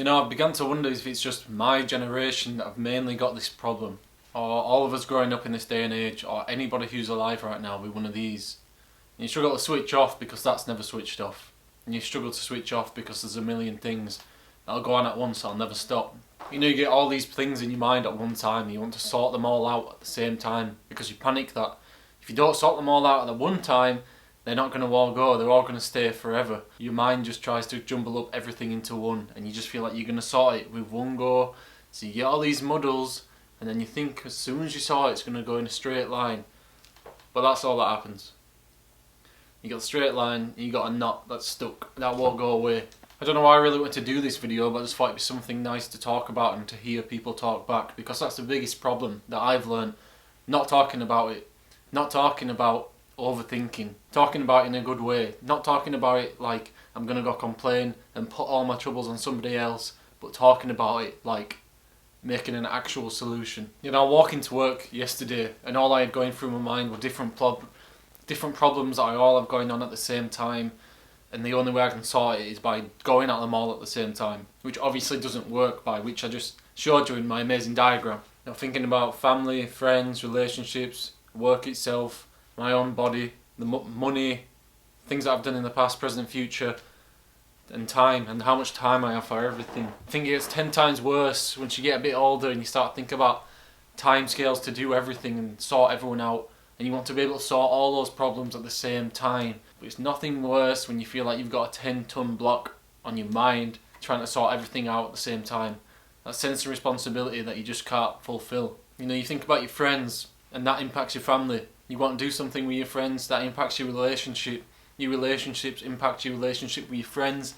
You know, I've begun to wonder if it's just my generation that have mainly got this problem, or all of us growing up in this day and age, or anybody who's alive right now with one of these. And you struggle to switch off because that's never switched off. And you struggle to switch off because there's a million things that'll go on at once that'll never stop. You know, you get all these things in your mind at one time and you want to sort them all out at the same time because you panic that if you don't sort them all out at the one time, they're not going to all go, they're all going to stay forever. Your mind just tries to jumble up everything into one and you just feel like you're going to sort it with one go. So you get all these muddles and then you think as soon as you sort it, it's going to go in a straight line. But that's all that happens. You got a straight line, you got a knot that's stuck, that won't go away. I don't know why I really wanted to do this video, but I just thought it'd be something nice to talk about and to hear people talk back, because that's the biggest problem that I've learned. Not talking about it, not talking about overthinking, talking about it in a good way, not talking about it like I'm gonna go complain and put all my troubles on somebody else, but talking about it like making an actual solution. You know, walking to work yesterday and all I had going through my mind were different problems that I all have going on at the same time, and the only way I can sort it is by going at them all at the same time, which obviously doesn't work, by which I just showed you in my amazing diagram. You know, thinking about family, friends, relationships, work itself, my own body, the money, things that I've done in the past, present, future, and time, and how much time I have for everything. I think it gets 10 times worse once you get a bit older and you start thinking about time scales to do everything and sort everyone out, and you want to be able to sort all those problems at the same time. But it's nothing worse when you feel like you've got a 10-ton block on your mind trying to sort everything out at the same time. That sense of responsibility that you just can't fulfill. You know, you think about your friends and that impacts your family. You want to do something with your friends, that impacts your relationship. Your relationships impact your relationship with your friends.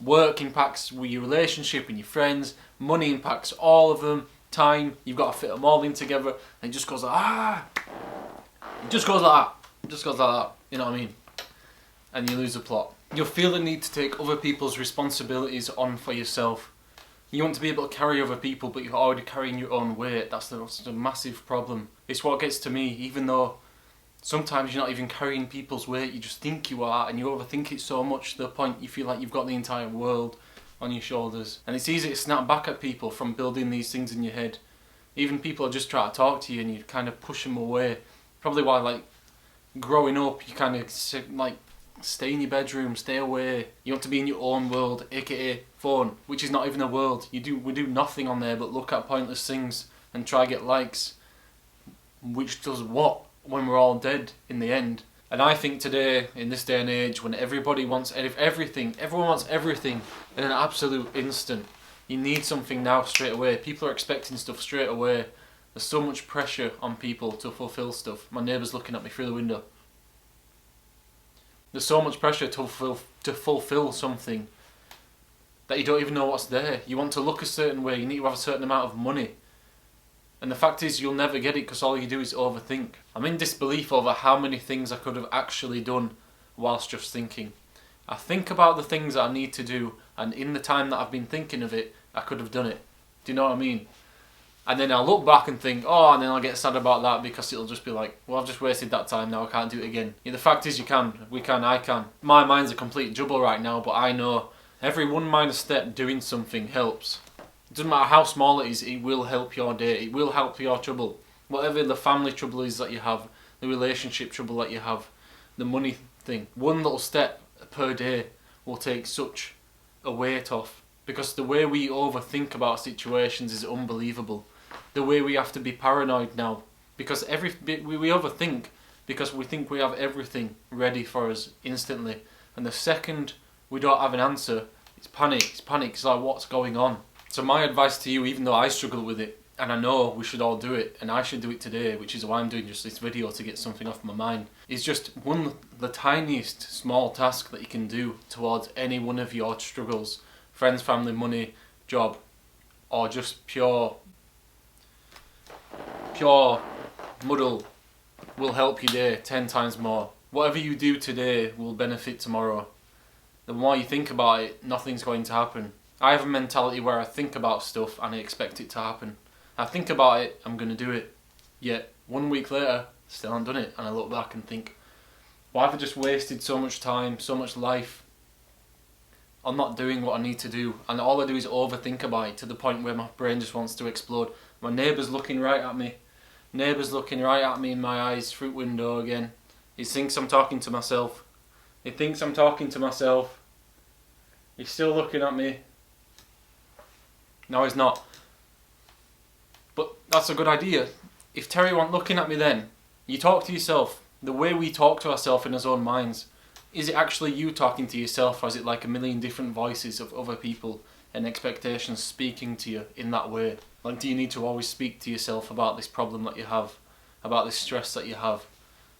Work impacts with your relationship and your friends. Money impacts all of them. Time, you've got to fit them all in together, and it just goes like, it just goes like that. It just goes like that. You know what I mean? And you lose the plot. You'll feel the need to take other people's responsibilities on for yourself. You want to be able to carry other people, but you're already carrying your own weight. That's the massive problem. It's what gets to me, even though sometimes you're not even carrying people's weight, you just think you are, and you overthink it so much to the point you feel like you've got the entire world on your shoulders. And it's easy to snap back at people from building these things in your head. Even people are just trying to talk to you and you kind of push them away. Probably why, like, growing up, you kind of like stay in your bedroom, stay away. You want to be in your own world, aka phone, which is not even a world. We do nothing on there but look at pointless things and try to get likes, which does what when we're all dead in the end. And I think today, in this day and age, when everyone wants everything in an absolute instant. You need something now straight away. People are expecting stuff straight away. There's so much pressure on people to fulfill stuff. My neighbour's looking at me through the window. There's so much pressure to fulfill something that you don't even know what's there. You want to look a certain way, you need to have a certain amount of money. And the fact is, you'll never get it because all you do is overthink. I'm in disbelief over how many things I could have actually done whilst just thinking. I think about the things that I need to do, and in the time that I've been thinking of it, I could have done it. Do you know what I mean? And then I'll look back and think, oh, and then I'll get sad about that because it'll just be like, well, I've just wasted that time, now I can't do it again. Yeah, the fact is, you can, we can, I can. My mind's a complete jubble right now, but I know every one minor step doing something helps. It doesn't matter how small it is, it will help your day, it will help your trouble. Whatever the family trouble is that you have, the relationship trouble that you have, the money thing, one little step per day will take such a weight off. Because the way we overthink about situations is unbelievable. The way we have to be paranoid now, because we overthink because we think we have everything ready for us instantly, and the second we don't have an answer, it's panic. It's like, what's going on? So my advice to you, even though I struggle with it, and I know we should all do it, and I should do it today, which is why I'm doing just this video to get something off my mind, is just the tiniest small task that you can do towards any one of your struggles. Friends, family, money, job, or just pure muddle will help your day 10 times more. Whatever you do today will benefit tomorrow. The more you think about it, nothing's going to happen. I have a mentality where I think about stuff and I expect it to happen. I think about it, I'm going to do it. Yet 1 week later, still haven't done it, and I look back and think, why have I just wasted so much time, so much life or not doing what I need to do, and all I do is overthink about it to the point where my brain just wants to explode. My neighbour's looking right at me. Neighbour's looking right at me in my eyes through window again. He thinks I'm talking to myself. He thinks I'm talking to myself. He's still looking at me. No, he's not. But that's a good idea. If Terry weren't looking at me then, you talk to yourself. The way we talk to ourselves in our own minds, is it actually you talking to yourself, or is it like a million different voices of other people and expectations speaking to you in that way? Like, do you need to always speak to yourself about this problem that you have, about this stress that you have?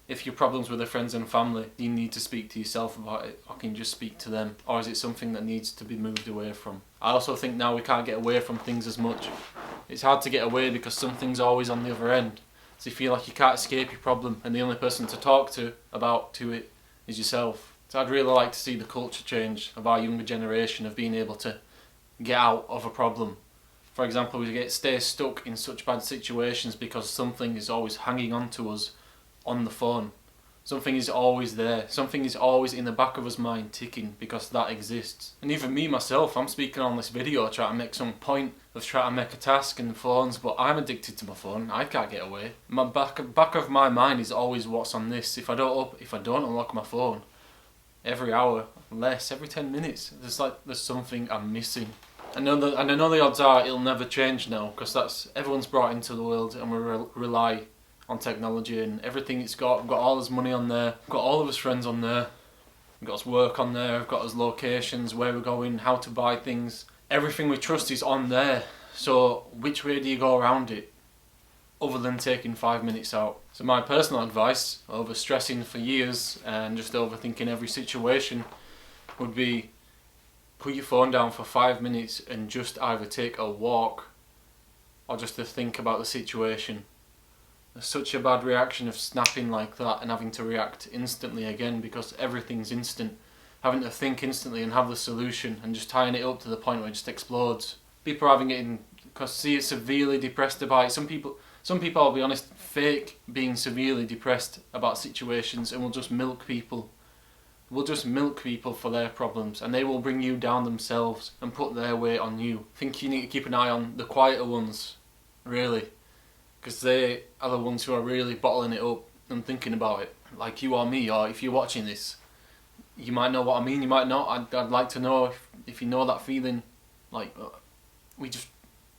If your problems with your friends and family, do you need to speak to yourself about it, or can you just speak to them? Or is it something that needs to be moved away from? I also think now we can't get away from things as much. It's hard to get away because something's always on the other end. So you feel like you can't escape your problem, and the only person to talk to it is yourself. So I'd really like to see the culture change of our younger generation of being able to get out of a problem. For example, we stay stuck in such bad situations because something is always hanging on to us on the phone. Something is always there. Something is always in the back of us mind ticking because that exists. And even me myself, I'm speaking on this video trying to make some point of trying to make a task in the phones, but I'm addicted to my phone. I can't get away. My back of my mind is always what's on this. If I don't unlock my phone, every hour, less, every 10 minutes, there's something I'm missing. I know the odds are it'll never change now, because everyone's brought into the world, and we rely on technology and everything it's got. We've got all his money on there, we've got all of his friends on there, we've got his work on there, we've got his locations, where we're going, how to buy things. Everything we trust is on there. So which way do you go around it, other than taking 5 minutes out? So my personal advice, over stressing for years and just overthinking every situation, would be put your phone down for 5 minutes and just either take a walk or just to think about the situation. There's such a bad reaction of snapping like that and having to react instantly again, because everything's instant. Having to think instantly and have the solution and just tying it up to the point where it just explodes. People are having it in, because see, it's severely depressed about it. Some people, I'll be honest, fake being severely depressed about situations and will just milk people. Will just milk people for their problems, and they will bring you down themselves and put their weight on you. I think you need to keep an eye on the quieter ones, really, because they are the ones who are really bottling it up and thinking about it. Like you or me, or if you're watching this, you might know what I mean, you might not. I'd like to know if you know that feeling, like we just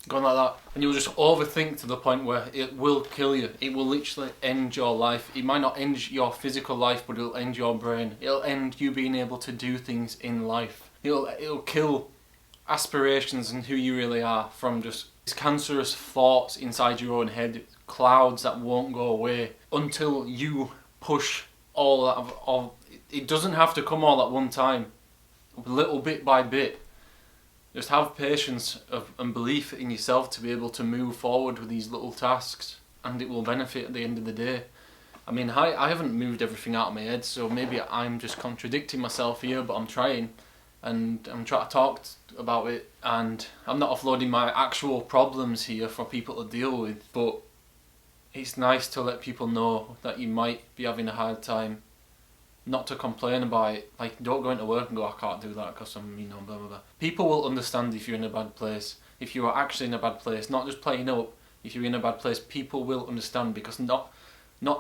going like that, and you'll just overthink to the point where it will kill you. It will literally end your life. It might not end your physical life, but it'll end your brain. It'll end you being able to do things in life. It'll kill aspirations and who you really are from just these cancerous thoughts inside your own head, clouds that won't go away until you push all that. It doesn't have to come all at one time, little bit by bit. Just have patience and belief in yourself to be able to move forward with these little tasks, and it will benefit at the end of the day. I mean, I haven't moved everything out of my head, so maybe I'm just contradicting myself here, but I'm trying, and I'm trying to talk about it, and I'm not offloading my actual problems here for people to deal with, but it's nice to let people know that you might be having a hard time. Not to complain about it. Like, don't go into work and go, I can't do that because I'm, blah blah blah. People will understand if you're in a bad place. If you are actually in a bad place, not just playing up. If you're in a bad place, people will understand, because not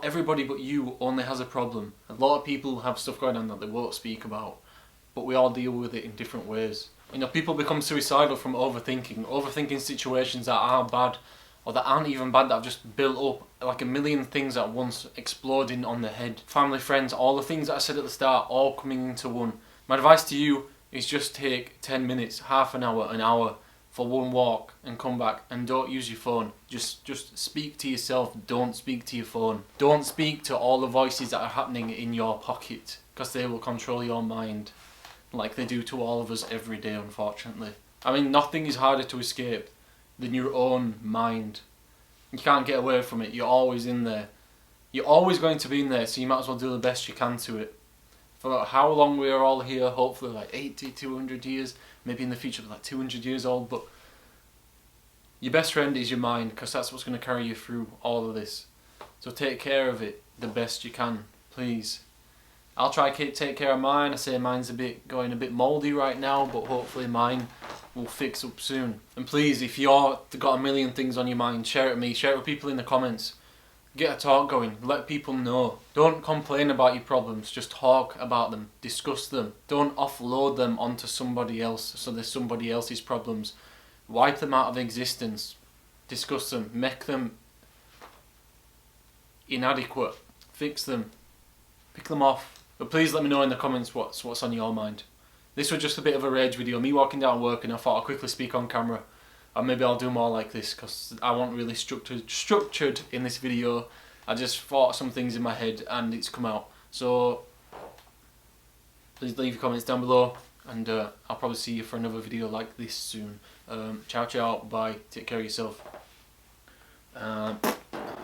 everybody but you only has a problem. A lot of people have stuff going on that they won't speak about, but we all deal with it in different ways. People become suicidal from overthinking situations that are bad, or that aren't even bad, that have just built up like a million things at once, exploding on the head. Family, friends, all the things that I said at the start, all coming into one. My advice to you is just take 10 minutes, half an hour for one walk and come back, and don't use your phone. Just speak to yourself, don't speak to your phone. Don't speak to all the voices that are happening in your pocket, because they will control your mind like they do to all of us every day, unfortunately. I mean, nothing is harder to escape than your own mind. You can't get away from it. You're always in there. You're always going to be in there, so you might as well do the best you can to it. For how long we are all here, hopefully like 80, 200 years, maybe in the future like 200 years old, but your best friend is your mind, because that's what's going to carry you through all of this. So take care of it the best you can, please. I'll try to take care of mine. I say mine's going a bit mouldy right now, but hopefully mine will fix up soon. And please, if you've got a million things on your mind, share it with me, share it with people in the comments. Get a talk going, let people know. Don't complain about your problems, just talk about them, discuss them. Don't offload them onto somebody else so they're somebody else's problems. Wipe them out of existence. Discuss them, make them inadequate, fix them, pick them off. But please let me know in the comments what's on your mind. This was just a bit of a rage video, me walking down work, and I thought I'd quickly speak on camera. And maybe I'll do more like this because I wasn't really structured in this video. I just thought some things in my head and it's come out. So please leave your comments down below, and I'll probably see you for another video like this soon. Ciao ciao, bye, take care of yourself.